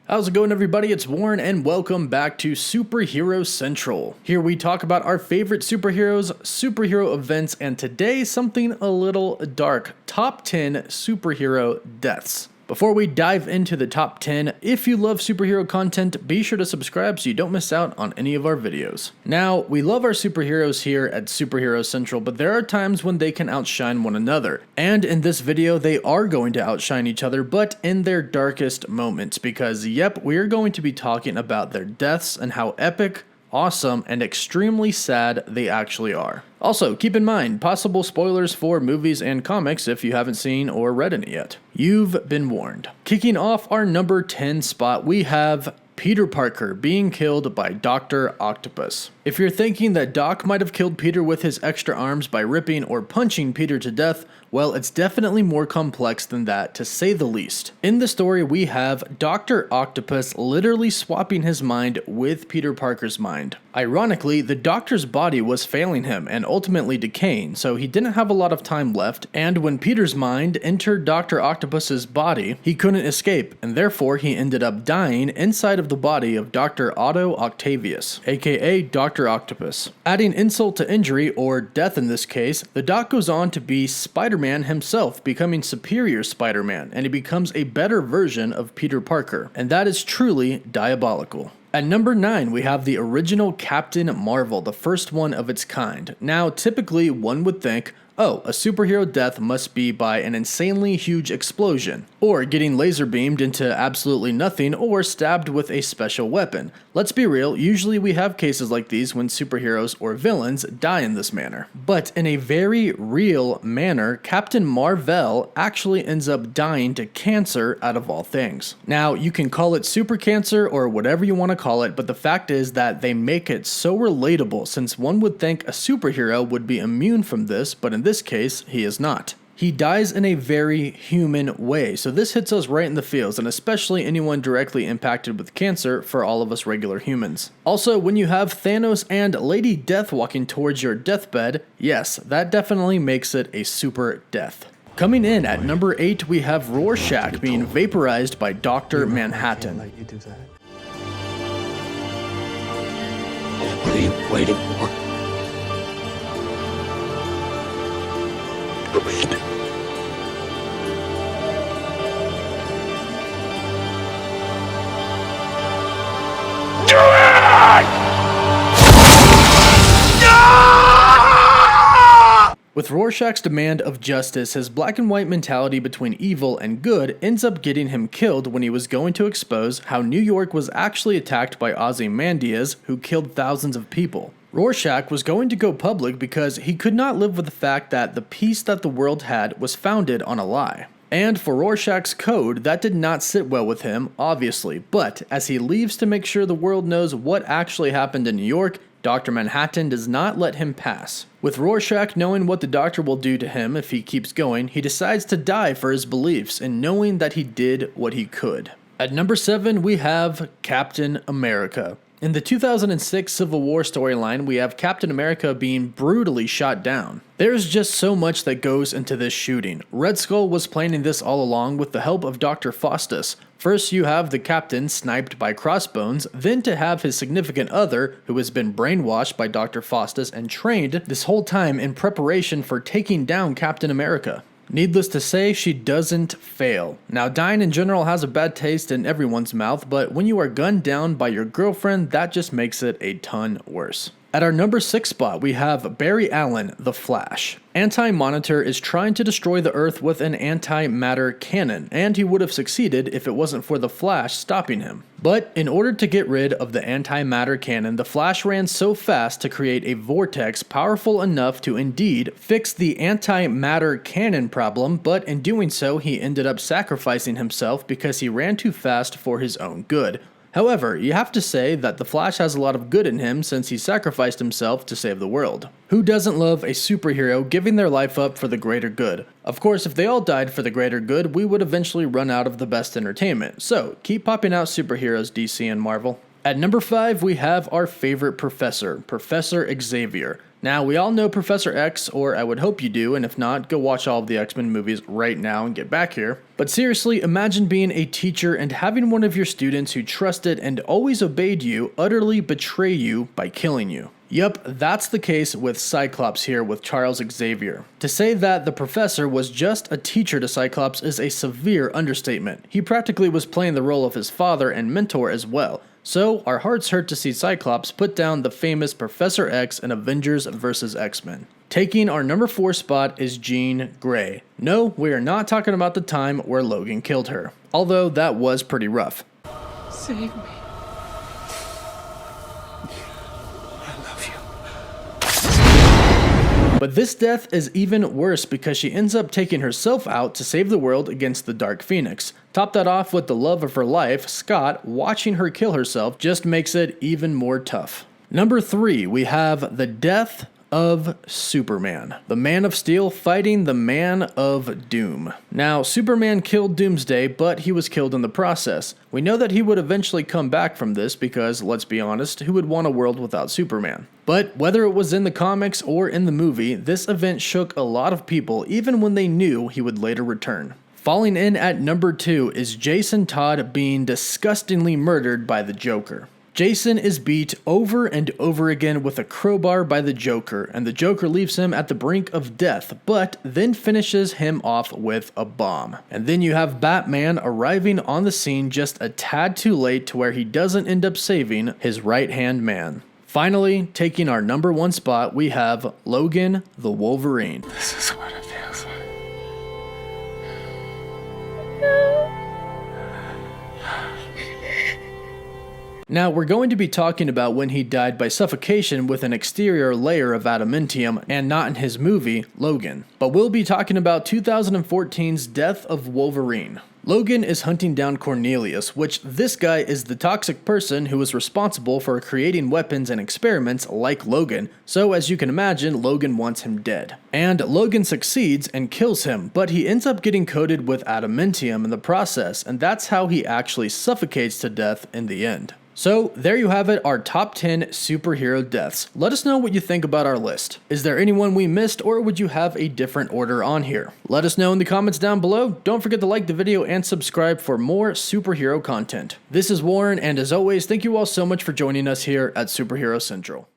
How's it going, everybody? It's Warren and welcome back to Superhero Central. Here we talk about our favorite superheroes, superhero events, and today something a little dark. Top 10 superhero deaths. Before we dive into the top 10, if you love superhero content, be sure to subscribe so you don't miss out on any of our videos. Now, we love our superheroes here at Superhero Central, but there are times when they can outshine one another. And in this video, they are going to outshine each other, but in their darkest moments, because yep, we are going to be talking about their deaths and how epic, awesome, and extremely sad they actually are. Also, keep in mind, possible spoilers for movies and comics if you haven't seen or read any yet. You've been warned. Kicking off our number 10 spot, we have Peter Parker being killed by Dr. Octopus. If you're thinking that Doc might have killed Peter with his extra arms by ripping or punching Peter to death, well, it's definitely more complex than that, to say the least. In the story, we have Dr. Octopus literally swapping his mind with Peter Parker's mind. Ironically, the Doctor's body was failing him and ultimately decaying, so he didn't have a lot of time left, and when Peter's mind entered Dr. Octopus's body, he couldn't escape, and therefore he ended up dying inside of the body of Dr. Otto Octavius, aka Dr. Octopus. Adding insult to injury, or death in this case, the Doc goes on to be Spider-Man himself, becoming Superior Spider-Man, and he becomes a better version of Peter Parker, and that is truly diabolical. At number 9, we have the original Captain Marvel, the first one of its kind. Now, typically one would think, oh, a superhero death must be by an insanely huge explosion, or getting laser beamed into absolutely nothing, or stabbed with a special weapon. Let's be real, usually we have cases like these when superheroes or villains die in this manner. But in a very real manner, Captain MAR-VEL actually ends up dying to cancer out of all things. Now, you can call it super cancer or whatever you want to call it, but the fact is that they make it so relatable, since one would think a superhero would be immune from this, but in this case, he is not. He dies in a very human way, so this hits us right in the feels, and especially anyone directly impacted with cancer for all of us regular humans. Also, when you have Thanos and Lady Death walking towards your deathbed, yes, that definitely makes it a super death. Coming in at number 8, we have Rorschach being vaporized by Dr. Manhattan. What are you waiting for? Do it. Do it! No! With Rorschach's demand of justice, his black and white mentality between evil and good ends up getting him killed when he was going to expose how New York was actually attacked by Ozymandias, who killed thousands of people. Rorschach was going to go public because he could not live with the fact that the peace that the world had was founded on a lie. And for Rorschach's code, that did not sit well with him, obviously, but as he leaves to make sure the world knows what actually happened in New York, Dr. Manhattan does not let him pass. With Rorschach knowing what the Doctor will do to him if he keeps going, he decides to die for his beliefs and knowing that he did what he could. At number 7, we have Captain America. In the 2006 Civil War storyline, we have Captain America being brutally shot down. There's just so much that goes into this shooting. Red Skull was planning this all along with the help of Dr. Faustus. First you have the Captain sniped by Crossbones, then to have his significant other, who has been brainwashed by Dr. Faustus and trained this whole time in preparation for taking down Captain America. Needless to say, she doesn't fail. Now, dying in general has a bad taste in everyone's mouth, but when you are gunned down by your girlfriend, that just makes it a ton worse. At our number 6 spot, we have Barry Allen, the Flash. Anti-Monitor is trying to destroy the Earth with an antimatter cannon, and he would have succeeded if it wasn't for the Flash stopping him. But in order to get rid of the antimatter cannon, the Flash ran so fast to create a vortex powerful enough to indeed fix the antimatter cannon problem, but in doing so, he ended up sacrificing himself because he ran too fast for his own good. However, you have to say that the Flash has a lot of good in him since he sacrificed himself to save the world. Who doesn't love a superhero giving their life up for the greater good? Of course, if they all died for the greater good, we would eventually run out of the best entertainment. So, keep popping out superheroes, DC and Marvel. At number 5, we have our favorite professor, Professor Xavier. Now, we all know Professor X, or I would hope you do, and if not, go watch all of the X-Men movies right now and get back here. But seriously, imagine being a teacher and having one of your students who trusted and always obeyed you utterly betray you by killing you. Yup, that's the case with Cyclops here with Charles Xavier. To say that the professor was just a teacher to Cyclops is a severe understatement. He practically was playing the role of his father and mentor as well. So, our hearts hurt to see Cyclops put down the famous Professor X in Avengers vs. X-Men. Taking our number 4 spot is Jean Grey. No, we are not talking about the time where Logan killed her, although that was pretty rough. Save me. But this death is even worse because she ends up taking herself out to save the world against the Dark Phoenix. Top that off with the love of her life, Scott, watching her kill herself just makes it even more tough. Number 3, we have the death of Superman, the Man of Steel fighting the Man of Doom. Now, Superman killed Doomsday, but he was killed in the process. We know that he would eventually come back from this because, let's be honest, who would want a world without Superman? But whether it was in the comics or in the movie, this event shook a lot of people even when they knew he would later return. Falling in at number 2 is Jason Todd being disgustingly murdered by the Joker. Jason is beat over and over again with a crowbar by the Joker, and the Joker leaves him at the brink of death, but then finishes him off with a bomb. And then you have Batman arriving on the scene just a tad too late to where he doesn't end up saving his right-hand man. Finally, taking our number 1 spot, we have Logan the Wolverine. This is what it feels like. Now, we're going to be talking about when he died by suffocation with an exterior layer of adamantium and not in his movie, Logan. But we'll be talking about 2014's Death of Wolverine. Logan is hunting down Cornelius, which this guy is the toxic person who is responsible for creating weapons and experiments like Logan, so as you can imagine, Logan wants him dead. And Logan succeeds and kills him, but he ends up getting coated with adamantium in the process, and that's how he actually suffocates to death in the end. So, there you have it, our top 10 superhero deaths. Let us know what you think about our list. Is there anyone we missed, or would you have a different order on here? Let us know in the comments down below. Don't forget to like the video and subscribe for more superhero content. This is Warren, and as always, thank you all so much for joining us here at Superhero Central.